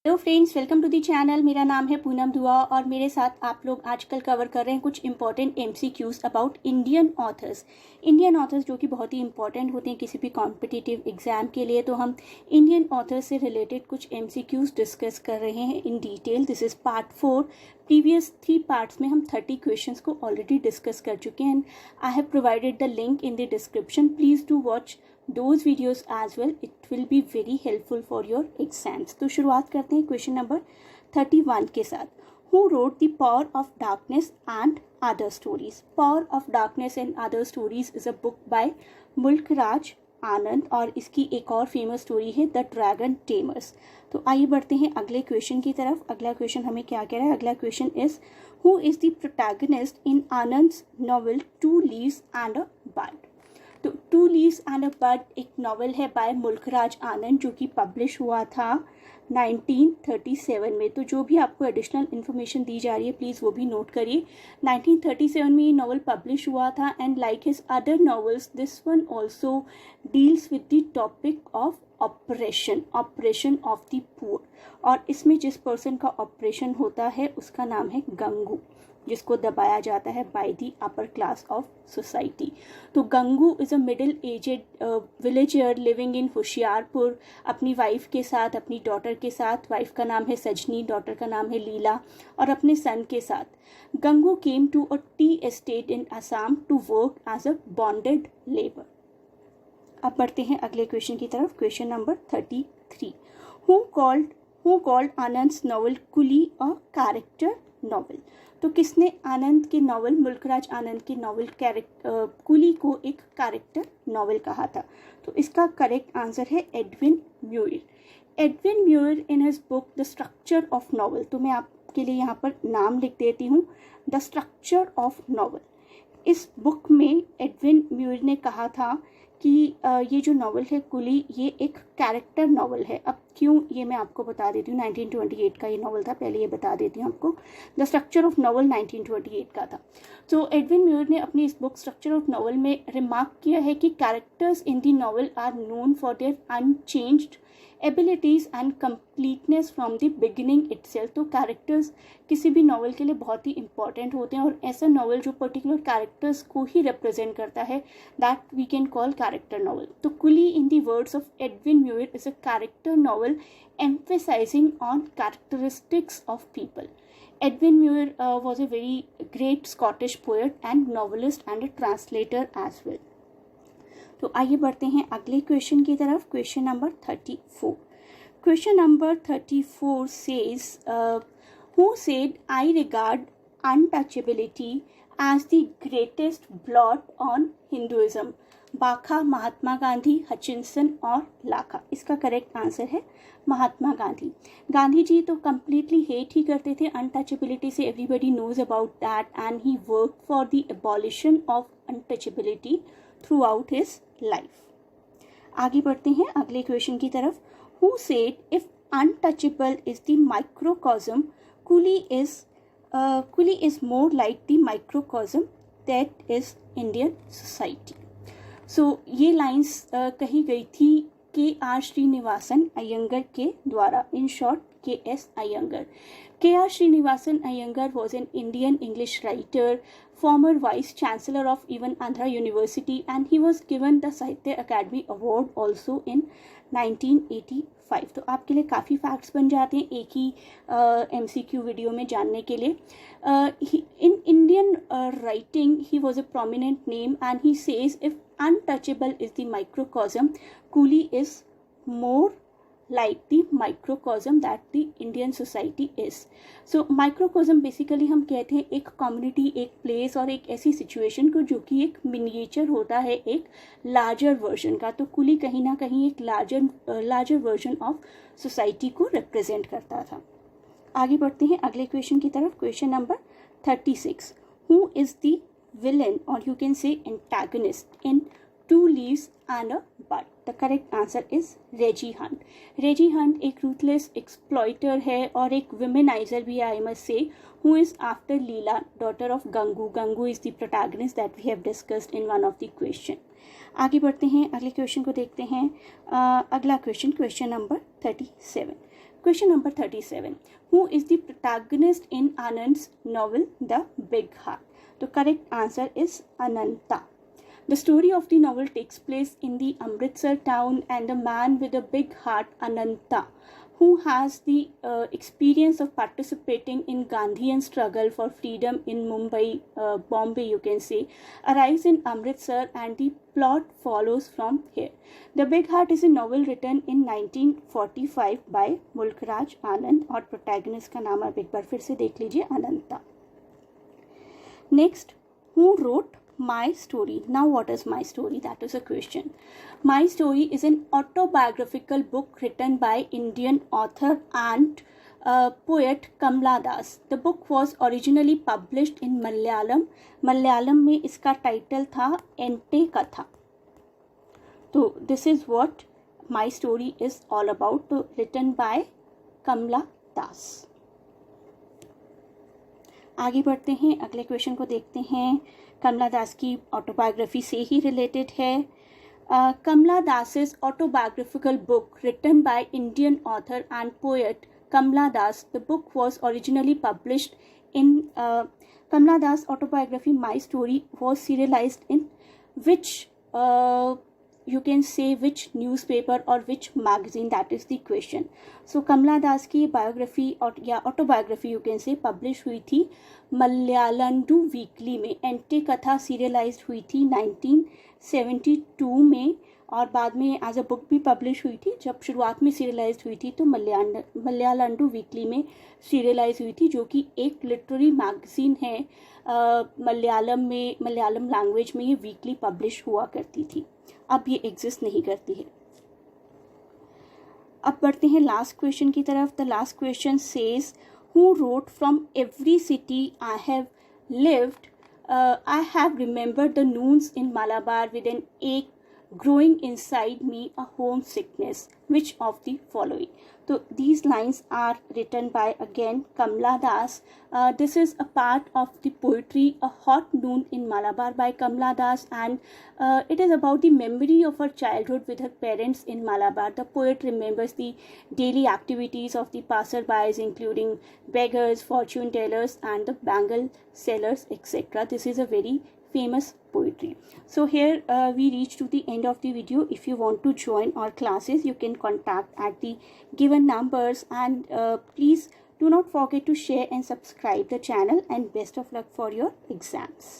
Hello friends, welcome to the channel. मेरा नाम है पूनम दुआ और मेरे साथ आप लोग आजकल कवर कर रहे हैं कुछ important MCQs about Indian authors जो कि बहुत ही इंपॉर्टेंट होते हैं किसी भी कॉम्पिटिटिव एग्जाम के लिए। तो हम इंडियन ऑथर्स से रिलेटेड कुछ एमसीक्यूज डिस्कस कर रहे हैं in detail. This is part 4। Previous 3 parts में हम 30 क्वेश्चंस को ऑलरेडी डिस्कस कर चुके हैं and I have provided the link in the description. Please do watch those videos as well. It will be very helpful for your exams. तो शुरुआत करते हैं क्वेश्चन नंबर 31 के साथ। Who wrote The Power of Darkness and Other Stories? Power of Darkness and Other Stories is a book by मुल्क राज आनंद और इसकी एक और फेमस स्टोरी है द ड्रैगन टेमर्स। तो आइए बढ़ते हैं अगले क्वेश्चन की तरफ। अगला क्वेश्चन हमें क्या कह रहा है? अगला question is who is the protagonist in Anand's novel two leaves and a bird? तो two leaves and a bird एक नॉवल है बाय मुल्क राज आनंद जो कि पब्लिश हुआ था 1937 में। तो जो भी आपको एडिशनल इन्फॉर्मेशन दी जा रही है प्लीज़ वो भी नोट करिए। 1937 में ये नॉवल पब्लिश हुआ था and like his other novels this one also deals with the topic of operation of the poor. और इसमें जिस पर्सन का ऑपरेशन होता है उसका नाम है गंगू, जिसको दबाया जाता है by the upper class of society. तो Gangu is a middle aged villager living in Hoshiarpur अपनी वाइफ के साथ, अपनी डॉटर के साथ। वाइफ का नाम है सजनी, डॉटर का नाम है लीला और अपने सन के साथ। Gangu came to a tea estate in Assam to work as a bonded labour. अब बढ़ते हैं अगले क्वेश्चन की तरफ। Question number 33। Who called Anand's novel coolie a character novel? तो किसने आनंद के नॉवल, मुल्कराज आनंद के नॉवल कुली को एक कैरेक्टर नॉवल कहा था? तो इसका करेक्ट आंसर है Edwin Muir. Edwin Muir in his book the structure of novel. तो मैं आपके लिए यहाँ पर नाम लिख देती हूँ, द स्ट्रक्चर ऑफ नॉवल। इस बुक में एडविन म्यूर ने कहा था कि ये जो नॉवल है कुली ये एक कैरेक्टर नॉवल है। अब क्यों ये मैं आपको बता देती हूँ। 1928 का ये नॉवल था, पहले ये बता देती हूँ आपको। द स्ट्रक्चर ऑफ नॉवल 1928 का था। तो एडविन म्यूर ने अपनी इस बुक स्ट्रक्चर ऑफ नॉवल में रिमार्क किया है कि characters in the novel are known for their unchanged abilities and completeness from the beginning itself. तो कैरेक्टर्स किसी भी नॉवल के लिए बहुत ही इंपॉर्टेंट होते हैं और ऐसा नॉवल जो पर्टिकुलर कैरेक्टर्स को ही रिप्रेजेंट करता है that we can call character novel. तो coolie in the words of Edwin Muir is a character novel emphasizing on characteristics of people. Edwin Muir was a very great Scottish poet and novelist and a translator as well. तो आइए बढ़ते हैं अगले question की तरफ। Question number 34। Question number 34 says who said I regard untouchability as the greatest blot on Hinduism? बाखा, Mahatma Gandhi, Hutchinson और लाखा। इसका करेक्ट आंसर है महात्मा गांधी। गांधी जी तो कम्प्लीटली हेट ही करते थे अनटचेबिलिटी से। Everybody knows about that and he work for the abolition of untouchability throughout his life. आगे बढ़ते हैं अगले क्वेश्चन की तरफ। Who said if untouchable is the microcosm coolie is more like the microcosm that is Indian society? So ये lines कही गई थी के.आर. श्रीनिवासन अयंगर के द्वारा, in short K S. Iyengar. K R. Srinivasan Iyengar was an Indian English writer, former vice chancellor of even Andhra University and he was given the Sahitya Academy Award also in 1985। तो आपके लिए काफ़ी फैक्ट्स बन जाते हैं एक ही MCQ वीडियो में जानने के लिए। In Indian writing he was a prominent name and he says if untouchable is the microcosm, Cooley is more like the microcosm that the Indian society is. So microcosm basically हम कहते हैं एक community, एक place और एक ऐसी situation को जो कि एक मिनिएचर होता है एक लार्जर वर्जन का। तो कुली कहीं ना कहीं एक लार्जर वर्जन ऑफ सोसाइटी को रिप्रेजेंट करता था। आगे बढ़ते हैं अगले क्वेश्चन की तरफ। Question number 36। Who is the villain और you can say antagonist in two leaves and a bird? The correct answer is Reggie Hunt. Reggie Hunt एक रूथलेस एक्सप्लॉइटर है और एक विमेनाइजर भी है, I must say, who is after Leela, daughter of Gangu. Gangu is the protagonist that we have discussed in one of the question. आगे बढ़ते हैं अगले क्वेश्चन को देखते हैं। अगला question, question number 37। Question number 37. Who is the protagonist in Anand's novel The Big Heart? The correct answer is Ananta. The story of the novel takes place in the Amritsar town, and the man with a big heart, Ananta, who has the experience of participating in Gandhian struggle for freedom in Mumbai, Bombay you can say, arrives in Amritsar, and the plot follows from here. The Big Heart is a novel written in 1945 by Mulkraj Anand, और protagonist का नाम आप एक बार फिर से देख लीजिए, अनंता. Next, who wrote My Story? Now what is My Story? That is a question. My Story is an autobiographical book written by Indian author and poet Kamla Das. The book was originally published in Malayalam. Malayalam में इसका title था एंटे कथा. तो this is what My Story is all about, written by Kamla Das. आगे बढ़ते हैं, अगले question को देखते हैं. कमला दास की ऑटोबायोग्राफी से ही रिलेटेड है. कमला दास's autobiographical book written by Indian author and poet Kamla Das. The book was originally published in Kamla Das autobiography My Story was serialized in which you can say which newspaper or which magazine? That is the question. So कमला दास की biography और या autobiography you can से publish हुई थी मलयालंडू weekly में. एंटे कथा serialised हुई थी 1972 में, और बाद में एज अ बुक भी पब्लिश हुई थी. जब शुरुआत में सीरियलाइज्ड हुई थी तो मलयालंडू वीकली में सीरियलाइज हुई थी, जो कि एक लिटरेरी मैगजीन है. मलयालम लैंग्वेज में ये वीकली पब्लिश हुआ करती थी. अब ये एग्जिस्ट नहीं करती है. अब बढ़ते हैं लास्ट क्वेश्चन की तरफ. The last question says who wrote from every city I have lived I have remembered the noons in Malabar with an ache growing inside me a homesickness. Which of the following? So these lines are written by again Kamla Das. This is a part of the poetry A Hot Noon in Malabar by Kamla Das, and it is about the memory of her childhood with her parents in Malabar. The poet remembers the daily activities of the passerbys, including beggars, fortune tellers, and the bangle sellers, etc. This is a very famous poetry. So here we reach to the end of the video. If you want to join our classes, you can contact at the given numbers, and please do not forget to share and subscribe the channel, and best of luck for your exams.